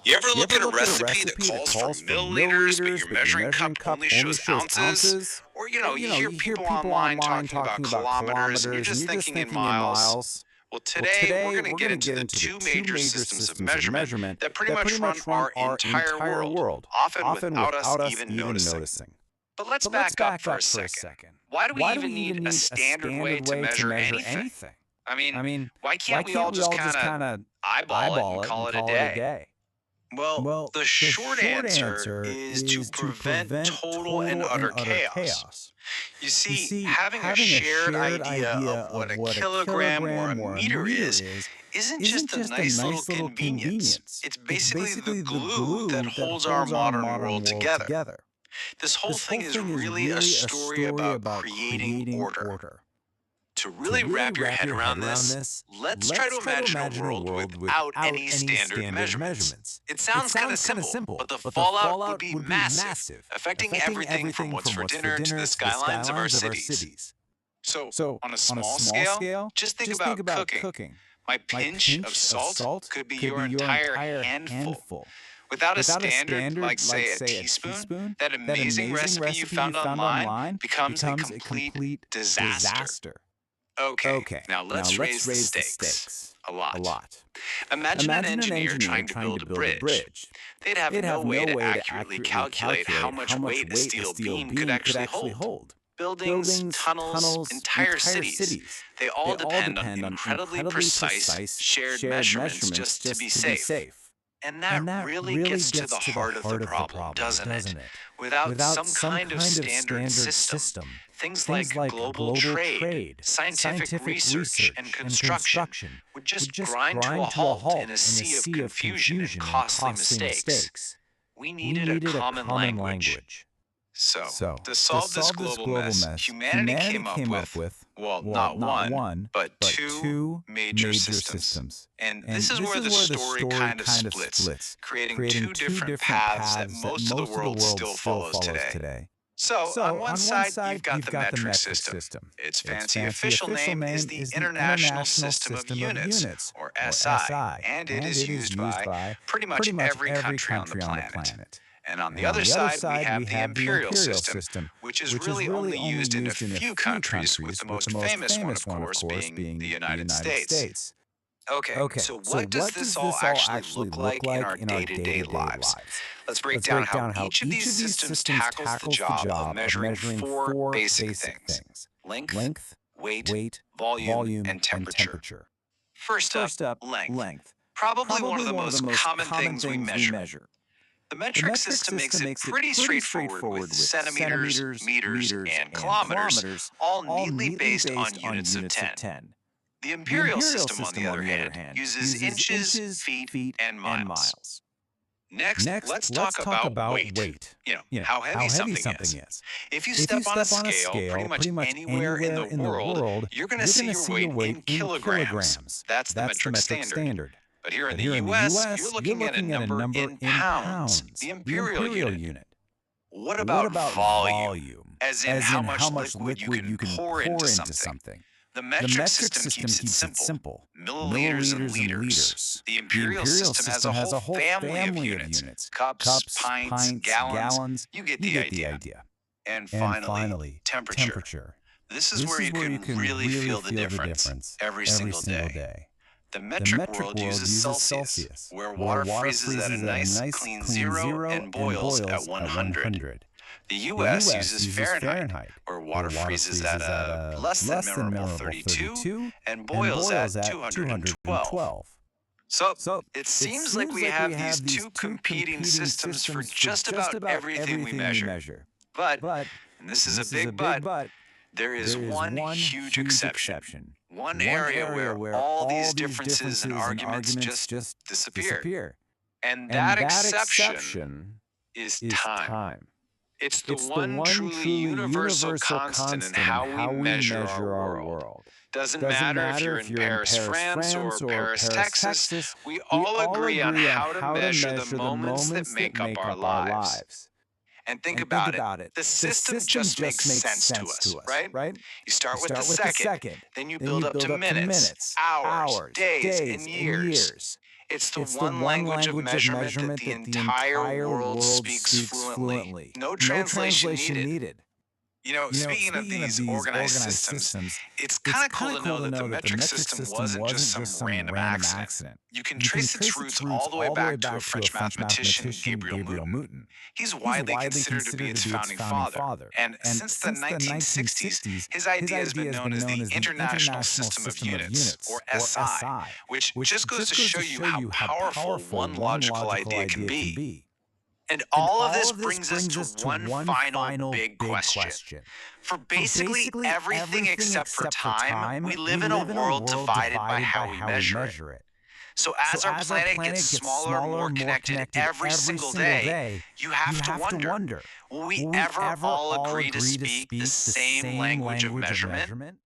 You ever You look ever at a look at a recipe that recipe that calls for calls for milliliters, but milliliters, your but your measuring measuring cup cup only only shows shows ounces? ounces? Or, You you know, hear you hear people people online online talking about talking about kilometers and you're kilometers, and just you're just thinking in thinking in miles? miles. Well, Well, today we're today going to we're get going to into get the into the two two major major systems of systems of measurement measurement that pretty that much pretty run much run our our entire entire world, world, often often without us without us even even noticing. noticing. But let's But let's back up back for a up for a second. second. Why do we Why do even we need even a need a standard way standard to way to measure measure anything? anything? I mean, I mean, why why can't we all can't we just all kind just of kind of eyeball it and eyeball it call and it a call it a day? day? Well, Well, the the short short answer answer is to is to prevent prevent total and total and utter utter chaos. chaos. You You see, see, having a having a shared shared idea idea of what of a what a kilogram or a kilogram or a meter meter is isn't isn't just a just a nice little nice little convenience. convenience. It's It's basically the basically the glue that glue that holds our holds our modern modern world world together. together. This whole This thing whole is thing is really a really a story story about about creating creating order. order. To To really really wrap your wrap head your head around around this, this, let's try to let's try to imagine a imagine a world world without without any any standard standard measurements. measurements. It It sounds kind of sounds kind of simple, simple, but the but the fallout would fallout be would be massive, massive, affecting affecting everything from everything what's from for what's for dinner to the dinner to the skylines of our skylines of our cities. cities. So, So, on a on a small small scale, scale, just think just think about about cooking. cooking. My My pinch of pinch of salt salt could be could your be your entire entire handful. handful. Without a Without a standard, like standard, like say a say a teaspoon, teaspoon, that that amazing amazing recipe you recipe you found found online online becomes a becomes a complete complete disaster. disaster. Okay, Okay, now now let's let's raise the raise the stakes stakes a a lot. lot. Imagine an Imagine an engineer engineer trying to trying build to a build a bridge. bridge. They'd have They'd no have way no to way to accurately accurately calculate how calculate much how much weight a weight a steel steel beam could beam could actually actually hold. hold. Buildings, Buildings, tunnels, tunnels, entire entire cities, cities, they they all all depend on depend on incredibly incredibly precise precise shared shared measurements measurements just to be just to be safe. safe. And that And that really really gets to gets the to the heart of the heart of the problem, problem, doesn't it? doesn't it? Without Without some some kind of kind of standard standard system, system, things things like like global global trade, trade, scientific scientific research, and research, and construction construction would would just just grind to a grind to a halt in halt a in a sea of sea of confusion and confusion and costly costly mistakes. mistakes. We We needed a needed a common common language. language. So, So, to to solve this solve this global global mess, mess, humanity humanity came up came up with, with, well, well, not not one, one, but but two two major major systems. systems. And And this is where the story kind of splits, creating two different paths that most of the world still follows today. So, on one side, you've got the metric system. Its fancy official name is the International System of Units, or SI, and it is used by pretty much every country on the planet. And on the other side, we have the Imperial System, which is really only used in a few countries, with the most famous one, of course, being the United States. Okay, so what does this all actually look like in our day-to-day lives? Let's break down how each of these systems tackles the job of measuring four basic things: length, weight, volume, and temperature. First up, length. Probably one of the most common things we measure. The metric system makes it pretty straightforward with centimeters, meters, and kilometers, all neatly based on units of 10. The Imperial system, on the other hand, uses inches, feet, and miles. Next, let's talk about weight. How heavy something is. If you step on a scale pretty much anywhere in the world, you're going to see your weight in kilograms. That's the metric standard. But here in the US, you're looking at a number in pounds, the imperial unit. What about volume? As in how much liquid you can pour into something. The metric system keeps it simple. Milliliters and liters. The imperial system has a whole family of units. Cups, pints, gallons. You get the idea. And finally, temperature. This is where you can really feel the difference every single day. The metric world uses Celsius, where water freezes at a nice, clean 0 and boils at 100. The US uses Fahrenheit, where water freezes at a less than memorable 32 and boils at 212. So, it seems like we have these two competing systems for just about everything we measure. But, and this is a big but, there is one huge exception. One area where all these differences and arguments just disappear. And that exception is time. It's the one truly universal constant in how we measure our world. Doesn't matter if you're in Paris, France, or Paris, Texas, we all agree on how to measure the moments that make up our lives. And think about it. The system just makes sense to us, right? You start with the second, then you build up to minutes, hours, days, and years. It's the It's the one one language of language of measurement that measurement the that the entire entire world world speaks speaks fluently. fluently. No No translation translation needed. needed. Speaking of Speaking of these these organized organized systems, systems, it's it's kind of kind cool of to cool know to that the know that the metric metric system system wasn't just wasn't some just some random random accident. accident. You can You can trace its trace roots its roots all the way all the way back to a back to a French French mathematician, mathematician, Gabriel Gabriel Mouton. Mouton. He's He's widely widely considered to be considered to its be its founding founding father, father. and And since the since the 1960s, 1960s, his his idea has been idea has known been as known the as the International International System of System of Units, or Units, or SI, SI, which which just goes just to goes show to you show how you how powerful powerful one one logical logical idea can idea can be. be. And And all of all this of this brings us brings to us to one one final final big big question. question. For For basically basically everything everything except for except for time, time, we live we in a live in a world world divided by divided how by we how we measure it. measure it. So So as our as our planet gets planet gets smaller and smaller, more more connected connected every every single single day, day, you you have to have to wonder, wonder, will we will we ever ever all all agree to agree to speak the speak the same same language of language of measurement? measurement?